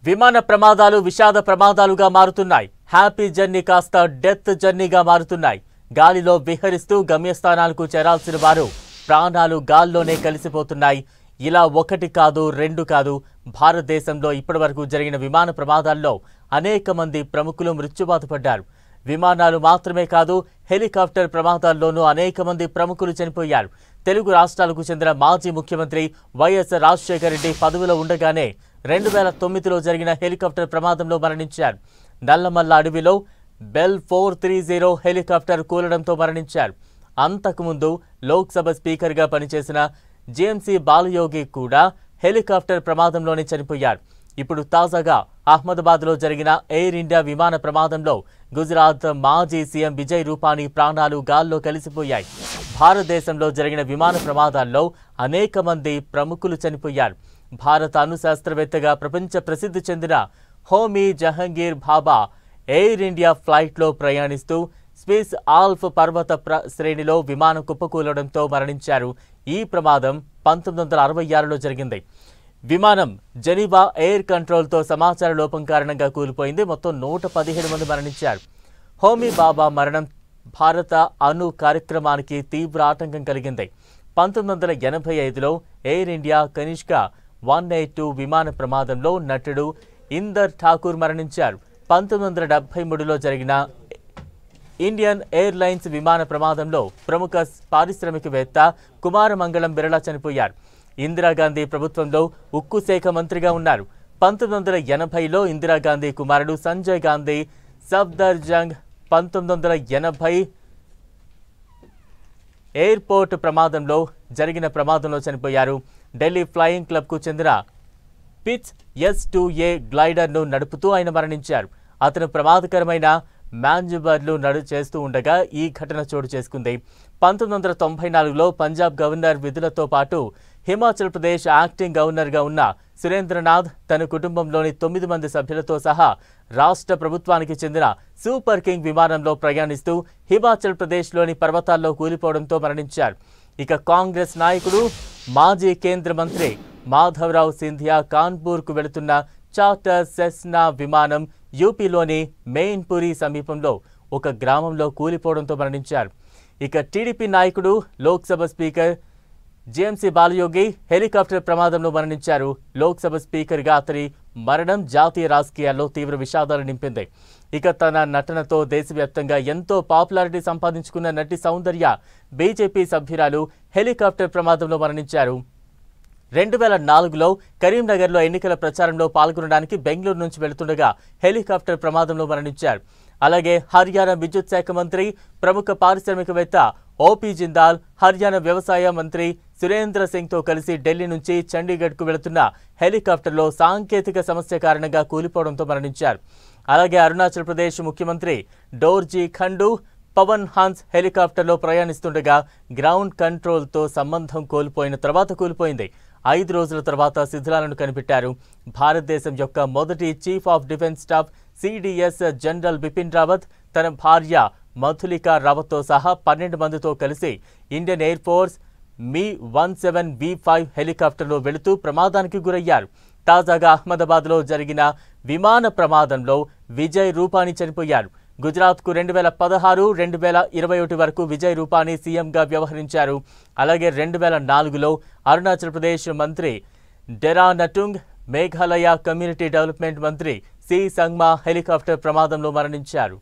విమాన ప్రమాదాలు విషాద ప్రమాదాలుగా మారుతున్నాయి. హ్యాపీ జర్నీ కాస్త డెత్ జర్నీగా మారుతున్నాయి. గాలిలో విహరిస్తూ గమ్యస్థానాలకు చేరాల్సిన వారు ప్రాణాలు గాల్లోనే కలిసిపోతున్నాయి. ఇలా ఒకటి కాదు రెండు కాదు, భారతదేశంలో ఇప్పటివరకు జరిగిన విమాన ప్రమాదాల్లో అనేక మంది ప్రముఖులు మృత్యువాత పడ్డారు. విమానాలు మాత్రమే కాదు, హెలికాప్టర్ ప్రమాదాల్లోనూ అనేక మంది ప్రముఖులు చనిపోయారు. తెలుగు రాష్ట్రాలకు చెందిన మాజీ ముఖ్యమంత్రి వైఎస్ రాజశేఖర రెడ్డి పదవిలో ఉండగానే 2009లో జరిగిన హెలికాప్టర్ ప్రమాదంలో మరణించారు. నల్లమల్ల అడవిలో బెల్ 430 హెలికాప్టర్ కూలడంతో మరణించారు. అంతకుముందు లోక్సభ స్పీకర్గా పనిచేసిన జేఎంసీ బాలయోగి కూడా హెలికాప్టర్ ప్రమాదంలోనే చనిపోయారు. ఇప్పుడు తాజాగా అహ్మదాబాద్లో జరిగిన ఎయిర్ ఇండియా విమాన ప్రమాదంలో గుజరాత్ మాజీ సీఎం విజయ్ రూపానీ ప్రాణాలు గాల్లో కలిసిపోయాయి. భారతదేశంలో జరిగిన విమాన ప్రమాదాల్లో అనేక మంది ప్రముఖులు చనిపోయారు. భారత అణు శాస్త్రవేత్తగా ప్రపంచ ప్రసిద్ధి చెందిన హోమీ జహంగీర్ భాభా ఎయిర్ ఇండియా ఫ్లైట్లో ప్రయాణిస్తూ స్విస్ ఆల్ప్ పర్వత శ్రేణిలో విమానం కుప్పకూలడంతో మరణించారు. ఈ ప్రమాదం 1966లో జరిగింది. విమానం జెనీవా ఎయిర్ కంట్రోల్తో సమాచార లోపం కారణంగా కూలిపోయింది. మొత్తం 117 మంది మరణించారు. హోమీ బాబా మరణం భారత అణు కార్యక్రమానికి తీవ్ర ఆటంకం కలిగింది. 1985లో ఎయిర్ ఇండియా కనిష్క 182 విమాన ప్రమాదంలో నటుడు ఇందర్ ఠాకూర్ మరణించారు. 1973లో జరిగిన ఇండియన్ ఎయిర్లైన్స్ విమాన ప్రమాదంలో ప్రముఖ పారిశ్రామికవేత్త కుమారమంగళం బిర్లా చనిపోయారు. ఇందిరాగాంధీ ప్రభుత్వంలో ఉక్కు శాఖ మంత్రిగా ఉన్నారు. 1980లో ఇందిరాగాంధీ కుమారుడు సంజయ్ గాంధీ సఫ్దర్జంగ్ 1980 ఎయిర్పోర్ట్ ప్రమాదంలో జరిగిన ప్రమాదంలో చనిపోయారు. ఢిల్లీ ఫ్లయింగ్ క్లబ్కు చెందిన పిచ్ S2A గ్లైడర్ను నడుపుతూ ఆయన మరణించారు. అతను ప్రమాదకరమైన మాన్యువర్లు చేస్తూ ఉండగా ఈ ఘటన చోటు చేసుకుంది. 1994లో పంజాబ్ గవర్నర్ విధులతో పాటు హిమాచల్ ప్రదేశ్ యాక్టింగ్ గవర్నర్గా ఉన్న సురేంద్రనాథ్ తన కుటుంబంలోని 9 మంది సభ్యులతో సహా రాష్ట్ర ప్రభుత్వానికి చెందిన సూపర్ కింగ్ విమానంలో ప్రయాణిస్తూ హిమాచల్ ప్రదేశ్లోని పర్వతాల్లో కూలిపోవడంతో మరణించారు. ఇక కాంగ్రెస్ నాయకుడు మాజీ కేంద్ర మంత్రి మాధవరావు సింధియా కాన్పూర్కు వెళుతున్న చార్టర్ సెస్నా విమానం యూపీలోని మెయిన్పురి సమీపంలో ఒక గ్రామంలో కూలిపోవడంతో మరణించారు. ఇక టీడీపీ నాయకుడు Lok Sabha speaker JMC Balayogi helicopter ప్రమాదంలో మరణించారు. లోక్సభ స్పీకర్గా అతని మరణం జాతీయ రాజకీయాల్లో తీవ్ర విషాదాలు నింపింది. ఇక తన నటనతో దేశవ్యాప్తంగా ఎంతో పాపులారిటీ సంపాదించుకున్న నటి సౌందర్య బీజేపీ సభ్యురాలు హెలికాప్టర్ ప్రమాదంలో మరణించారు. 2004లో కరీంనగర్లో ఎన్నికల ప్రచారంలో పాల్గొనడానికి బెంగళూరు నుంచి వెళుతుండగా హెలికాప్టర్ ప్రమాదంలో మరణించారు. అలాగే హర్యానా విద్యుత్ శాఖ మంత్రి ప్రముఖ పారిశ్రామికవేత్త ఓపీ జిందాల్ హర్యానా వ్యవసాయ మంత్రి సురేంద్ర సింగ్తో కలిసి ఢిల్లీ నుంచి చండీగఢ్కు వెళుతున్న హెలికాప్టర్లో సాంకేతిక సమస్య కారణంగా కూలిపోవడంతో మరణించారు. అలాగే అరుణాచల్ ప్రదేశ్ ముఖ్యమంత్రి డోర్జీ ఖండు పవన్ హన్స్ హెలికాప్టర్లో ప్రయాణిస్తుండగా గ్రౌండ్ కంట్రోల్తో సంబంధం కోల్పోయిన తర్వాత కూలిపోయింది. 5 రోజుల తర్వాత శిథిలాలను కనిపెట్టారు. భారతదేశం యొక్క మొదటి chief of defence staff CDS general Bipin Rawat తన భార్య మధులికా రావత్తో సహా 12 మందితో కలిసి ఇండియన్ ఎయిర్ ఫోర్స్ Mi-17V5 హెలికాప్టర్లో వెళుతూ ప్రమాదానికి గురయ్యారు. తాజాగా అహ్మదాబాద్లో జరిగిన విమాన ప్రమాదంలో విజయ్ రూపానీ చనిపోయారు. గుజరాత్కు 2016, 2021 వరకు విజయ్ రూపానీ సీఎంగా వ్యవహరించారు. అలాగే 2004లో అరుణాచల్ ప్రదేశ్ మంత్రి డెరా నటుంగ్, మేఘాలయ కమ్యూనిటీ డెవలప్మెంట్ మంత్రి సి సంగ్మా హెలికాప్టర్ ప్రమాదంలో మరణించారు.